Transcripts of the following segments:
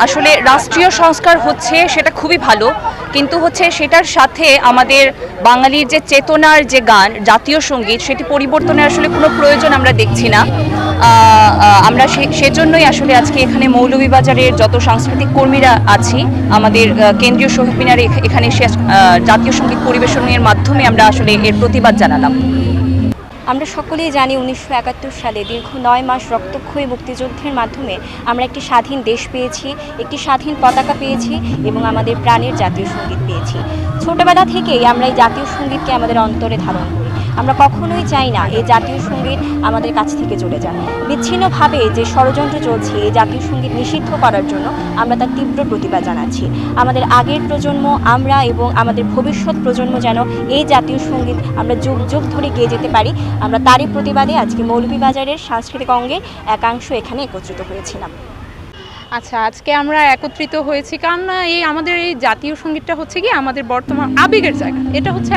আসলে রাষ্ট্রীয় সংস্কার হচ্ছে সেটা খুবই ভালো, কিন্তু হচ্ছে সেটার সাথে আমাদের বাঙালির যে চেতনার যে গান জাতীয় সঙ্গীত সেটি পরিবর্তনের আসলে কোনো প্রয়োজন আমরা দেখছি না। আমরা সেজন্যই আসলে আজকে এখানে মৌলভীবাজারের যত সাংস্কৃতিক কর্মীরা আছি আমাদের কেন্দ্রীয় শহীদ মিনারে এখানে এসে জাতীয় সঙ্গীত পরিবেশনের মাধ্যমে আমরা আসলে এর প্রতিবাদ জানালাম। আমরা সকলেই জানি ১৯৭১ সালে দীর্ঘ ৯ মাস রক্তক্ষয়ী মুক্তিযুদ্ধের মাধ্যমে আমরা একটি স্বাধীন দেশ পেয়েছি, একটি স্বাধীন পতাকা পেয়েছি এবং আমাদের প্রাণের জাতীয় সঙ্গীত পেয়েছি। ছোটবেলা থেকেই আমরা এই জাতীয় সঙ্গীতকে আমাদের অন্তরে ধারণ করি। আমরা কখনোই চাই না এই জাতীয় সঙ্গীত আমাদের কাছ থেকে চলে যাক। বিচ্ছিন্নভাবে যে ষড়যন্ত্র চলছে এই জাতীয় সঙ্গীত নিষিদ্ধ করার জন্য আমরা তার তীব্র প্রতিবাদ জানাচ্ছি। আমাদের আগের প্রজন্ম, আমরা এবং আমাদের ভবিষ্যৎ প্রজন্ম যেন এই জাতীয় সঙ্গীত আমরা যুগ যুগ ধরে গেয়ে যেতে পারি, আমরা তারই প্রতিবাদে আজকে মৌলভীবাজারের সাংস্কৃতিক অঙ্গের একাংশ এখানে একত্রিত হয়েছিলাম। আচ্ছা, আজকে আমরা একত্রিত হয়েছি কারণ আমাদের এই জাতীয় সঙ্গীতটা হচ্ছে কি আমাদের বর্তমান আবেগের জায়গা। এটা হচ্ছে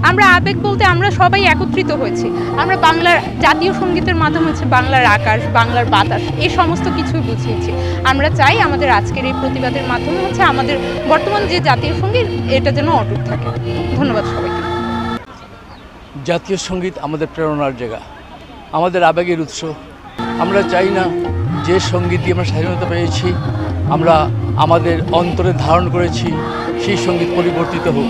আমরা আবেগ বলতে আমরা সবাই একত্রিত হয়েছি। আমরা বাংলার জাতীয় সঙ্গীতের মাধ্যমে হচ্ছে বাংলার আকাশ, বাংলার বাতাস এই সমস্ত কিছুই বুঝিয়েছি। আমরা চাই আমাদের আজকের এই প্রতিবাদের মাধ্যমে হচ্ছে আমাদের বর্তমান যে জাতীয় সঙ্গীত এটা যেন অটুট থাকে। ধন্যবাদ সবাইকে। জাতীয় সঙ্গীত আমাদের প্রেরণার জায়গা, আমাদের আবেগের উৎস। আমরা চাই না যে সঙ্গীত দিয়ে আমরা স্বাধীনতা পেয়েছি, আমরা আমাদের অন্তরে ধারণ করেছি, সেই সঙ্গীত পরিবর্তিত হোক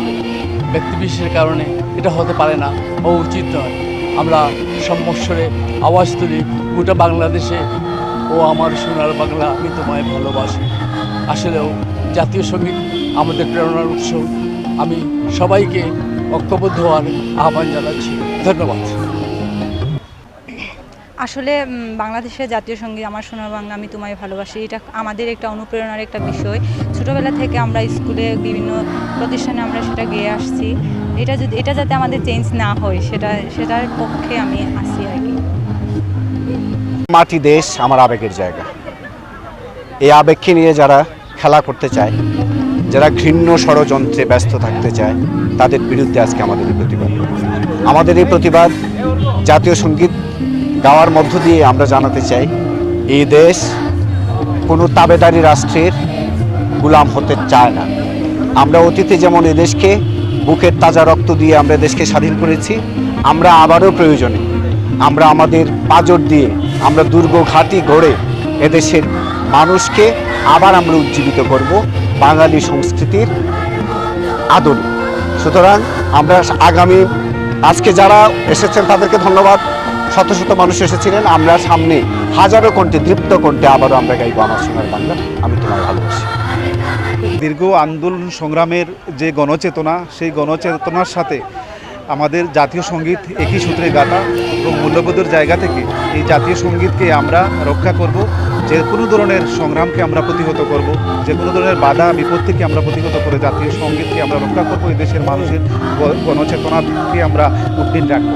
ব্যক্তিবিশেষের কারণে। এটা হতে পারে না, ও উচিত নয়। আমরা সমস্বরে আওয়াজ তুলি গোটা বাংলাদেশে, ও আমার সোনার বাংলা আমি তোমায় ভালোবাসি। আসলেও জাতীয় সঙ্গীত আমাদের প্রেরণার উৎস। আমি সবাইকে ঐক্যবদ্ধ হওয়ার আহ্বান জানাচ্ছি। ধন্যবাদ। আসলে বাংলাদেশের জাতীয় সঙ্গীত আমার সোনার বাংলা আমি তোমায় ভালোবাসি, এটা আমাদের একটা অনুপ্রেরণার একটা বিষয়। ছোটোবেলা থেকে আমরা স্কুলে বিভিন্ন প্রতিষ্ঠানে আমরা সেটা গেয়ে আসছি। এটা যাতে আমাদের চেঞ্জ না হয় সেটার পক্ষে আমি আসি আর কি। মাটি দেশ আমার আবেগের জায়গা। এই আবেগকে নিয়ে যারা খেলা করতে চায়, যারা ঘৃণ্য ষড়যন্ত্রে ব্যস্ত থাকতে চায়, তাদের বিরুদ্ধে আজকে আমাদের এই প্রতিবাদ। আমাদের এই প্রতিবাদ জাতীয় সঙ্গীত গাওয়ার মধ্য দিয়ে আমরা জানাতে চাই এই দেশ কোনো তাবেদারি রাষ্ট্রের গোলাম হতে চায় না। আমরা অতীতে যেমন এই দেশকে বুকের তাজা রক্ত দিয়ে আমরা দেশকে স্বাধীন করেছি, আমরা আবারও প্রয়োজনে আমরা আমাদের পাঁজর দিয়ে আমরা দুর্গ ঘাঁটি গড়ে এদেশের মানুষকে আবার আমরা উজ্জীবিত করব বাঙালি সংস্কৃতির আদরে। সুতরাং আমরা আগামী আজকে যারা এসেছেন তাদেরকে ধন্যবাদ। শত শত মানুষ এসেছিলেন। আমরা সামনে হাজারো কণ্ঠে, দীপ্ত কণ্ঠে আবারও আমরা গাইব আমার সোনার বাংলা আমি তোমায় ভালোবাসি। দীর্ঘ আন্দোলন সংগ্রামের যে গণচেতনা, সেই গণচেতনার সাথে আমাদের জাতীয় সঙ্গীত একই সূত্রে গাঁথা এবং মূল্যবোধের জায়গা থেকে এই জাতীয় সঙ্গীতকে আমরা রক্ষা করব। যে কোনো ধরনের সংগ্রামকে আমরা প্রতিহত করব, যে কোনো ধরনের বাধা বিপত্তিকে আমরা প্রতিহত করে জাতীয় সঙ্গীতকে আমরা রক্ষা করব। এই দেশের মানুষের গণচেতনাকে আমরা উদ্দিন রাখব।